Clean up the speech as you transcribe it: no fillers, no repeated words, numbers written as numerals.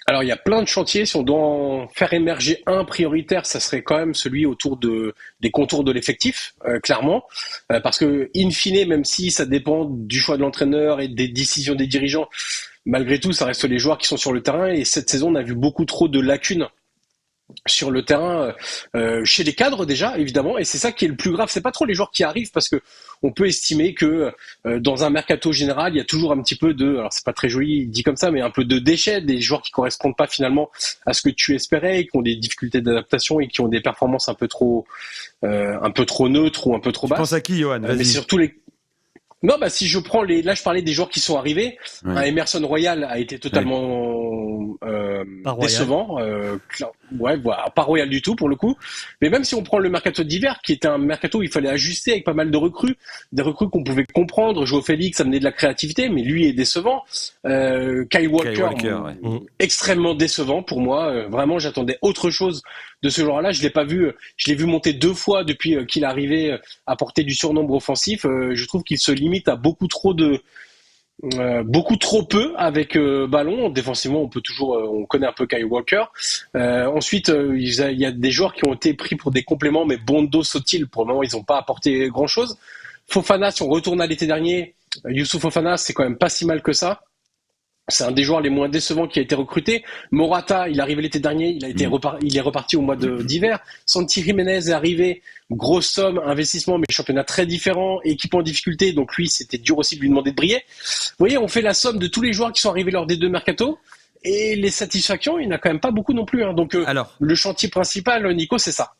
Alors, il y a plein de chantiers. Si on doit en faire émerger un prioritaire, ça serait quand même celui autour des contours de l'effectif, clairement. Parce que, in fine, même si ça dépend du choix de l'entraîneur et des décisions des dirigeants, malgré tout, ça reste les joueurs qui sont sur le terrain. Et cette saison, on a vu beaucoup trop de lacunes sur le terrain, chez les cadres déjà évidemment, et c'est ça qui est le plus grave. C'est pas trop les joueurs qui arrivent, parce que on peut estimer que dans un mercato général il y a toujours un petit peu de, alors c'est pas très joli dit comme ça, mais un peu de déchets, des joueurs qui correspondent pas finalement à ce que tu espérais, qui ont des difficultés d'adaptation et qui ont des performances un peu trop neutres ou un peu trop Tu penses basses. à qui, Johan? Mais c'est Vas-y. surtout les non, bah si je prends là je parlais des joueurs qui sont arrivés. Un Ouais. Emerson Royal a été Ouais. totalement Pas royal. décevant. Ouais, voilà, pas royal du tout pour le coup. Mais même si on prend le mercato d'hiver, qui était un mercato où il fallait ajuster avec pas mal de recrues, des recrues qu'on pouvait comprendre. Joe Félix amenait de la créativité, mais lui est décevant. Kyle Kyle Walker, Walker, ouais. extrêmement décevant pour moi. Vraiment, j'attendais autre chose de ce joueur-là. Je l'ai pas vu. Je l'ai vu monter deux fois depuis qu'il est arrivé à porter du surnombre offensif. Je trouve qu'il se limite à beaucoup trop peu avec ballon. Défensivement, on peut toujours, on connaît un peu Kyle Walker. Ensuite, il y a des joueurs qui ont été pris pour des compléments, mais Bondo, Sotil, pour le moment, ils n'ont pas apporté grand-chose. Fofana, si on retourne à l'été dernier, Youssouf Fofana, c'est quand même pas si mal que ça. C'est un des joueurs les moins décevants qui a été recruté. Morata, il est arrivé l'été dernier, Mm. il est reparti au mois d'hiver. Santi Jiménez est arrivé, grosse somme, investissement, mais championnat très différent, équipe en difficulté, donc lui, c'était dur aussi de lui demander de briller. Vous voyez, on fait la somme de tous les joueurs qui sont arrivés lors des deux mercatos, et les satisfactions, il n'y en a quand même pas beaucoup non plus, hein. Donc, Alors, le chantier principal, Nico, c'est ça.